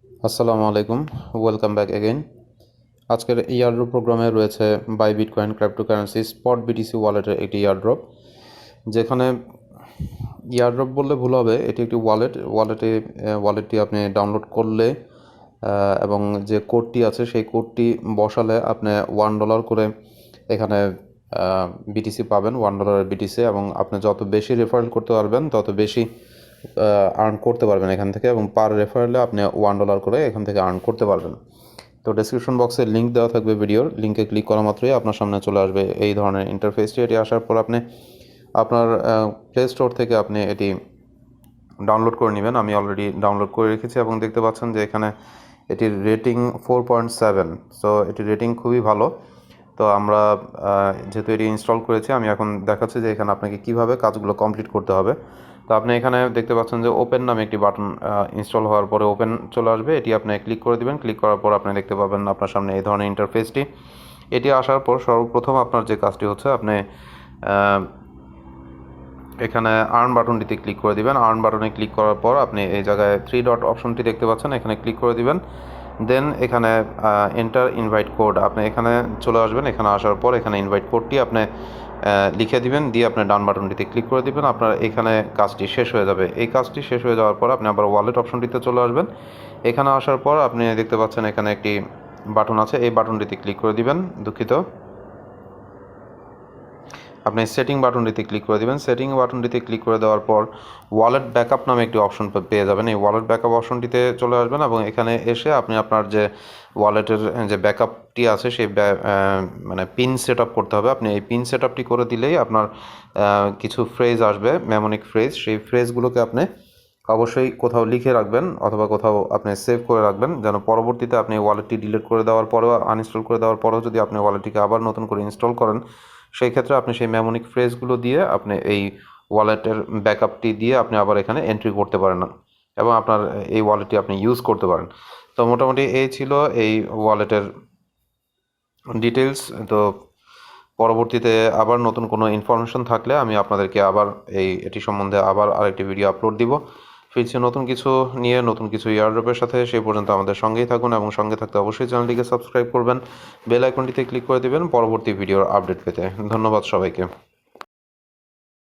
আসসালামু আলাইকুম, welcome back again. আজকের এই এয়ারড্রপ প্রোগ্রামে রয়েছে by bitcoin cryptocurrency spot BTC ওয়ালেটের একটি এয়ারড্রপ। যেখানে এয়ারড্রপ বললে ভুল হবে, এটি একটি ওয়ালেটটি আপনি ডাউনলোড করলে এবং যে কোডটি আছে সেই কোডটি বসালে আপনি $1 করে এখানে বিটিসি পাবেন, $1 বিটিসি, এবং আপনি যত বেশি রেফারেল করতে পারবেন তত বেশি আর্ন করতে পারবেন এখান থেকে, এবং পার রেফারেলে আপনি $1 করে এখান থেকে আর্ন করতে পারবেন। তো ডেসক্রিপশন বক্সে লিঙ্ক দেওয়া থাকবে, ভিডিওর লিঙ্কে ক্লিক করা মাত্রই আপনার সামনে চলে আসবে এই ধরনের ইন্টারফেসটি। এটি আসার পর আপনি আপনার প্লে স্টোর থেকে আপনি এটি ডাউনলোড করে নেবেন। আমি অলরেডি ডাউনলোড করে রেখেছি এবং দেখতে পাচ্ছেন যে এখানে এটির রেটিং 4.7। সো এটির রেটিং খুবই ভালো। তো আমরা যেহেতু এটি ইনস্টল করেছি, আমি এখন দেখাচ্ছি যে এখানে আপনাকে কীভাবে কাজগুলো কমপ্লিট করতে হবে। তো আপনি এখানে দেখতে পাচ্ছেন যে ওপেন নামে একটি বাটন ইনস্টল হওয়ার পরে ওপেন চলে আসবে। এটি আপনি ক্লিক করে দিবেন। ক্লিক করার পর আপনি দেখতে পাবেন আপনার সামনে এই ধরনের ইন্টারফেসটি। এটি আসার পর সর্বপ্রথম আপনার যে কাজটি হচ্ছে, আপনি এখানে আর্ন বাটনটিতে ক্লিক করে দিবেন। আর্ন বাটনে ক্লিক করার পর আপনি এই জায়গায় 3 ডট অপশনটি দেখতে পাচ্ছেন, এখানে ক্লিক করে দিবেন। দেন এখানে এন্টার ইনভাইট কোড, আপনি এখানে চলে আসবেন। এখানে আসার পর এখানে ইনভাইট কোডটি আপনি লিখে দিবেন, দিয়ে আপনি ডান বাটনটিতে ক্লিক করে দিবেন। আপনার এখানে কাজটি শেষ হয়ে যাবে। এই কাজটি শেষ হয়ে যাওয়ার পর আপনি আবার ওয়ালেট অপশনটিতে চলে আসবেন। এখানে আসার পর আপনি দেখতে পাচ্ছেন এখানে একটি বাটন আছে, এই বাটনটিতে ক্লিক করে দিবেন। আপনি সেটিং বাটনটিতে ক্লিক করে দেবেন। সেটিং বাটনটিতে ক্লিক করে দেওয়ার পর ওয়ালেট ব্যাকআপ নামে একটি অপশন পেয়ে যাবেন। এই ওয়ালেট ব্যাকআপ অপশনটিতে চলে আসবেন এবং এখানে এসে আপনি আপনার যে ওয়ালেটের যে ব্যাকআপটি আছে সেই পিন সেট আপ করতে হবে। আপনি এই পিন সেট আপটি করে দিলেই আপনার কিছু ফ্রেজ আসবে, মেমোনিক ফ্রেজ। সেই ফ্রেজগুলোকে আপনি অবশ্যই কোথাও লিখে রাখবেন অথবা কোথাও আপনি সেভ করে রাখবেন, যেন পরবর্তীতে আপনি ওয়ালেটটি ডিলিট করে দেওয়ার পরেও, আনইনস্টল করে দেওয়ার পরেও যদি আপনি ওয়ালেটটিকে আবার নতুন করে ইনস্টল করেন, সেই ক্ষেত্রে আপনি সেই মেমোনিক ফ্রেজগুলো দিয়ে আপনি এই ওয়ালেটের ব্যাকআপটি দিয়ে আপনি আবার এখানে এন্ট্রি করতে পারেন এবং আপনার এই ওয়ালেটটি আপনি ইউজ করতে পারেন। তো মোটামুটি এই ছিল এই ওয়ালেটের ডিটেলস। তো পরবর্তীতে আবার নতুন কোনো ইনফরমেশন থাকলে আমি আপনাদেরকে আবার এটি সম্বন্ধে আবার আরেকটি ভিডিও আপলোড দিব। ফিরছি নতুন কিছু নিয়ে, নতুন কিছু এয়ারড্রপের সাথে। সেই পর্যন্ত আমাদের সঙ্গেই থাকুন এবং সঙ্গে থাকতে অবশ্যই চ্যানেলটিকে সাবস্ক্রাইব করবেন, বেল আইকনটিতে ক্লিক করে দেবেন পরবর্তী ভিডিওর আপডেট পেতে। ধন্যবাদ সবাইকে।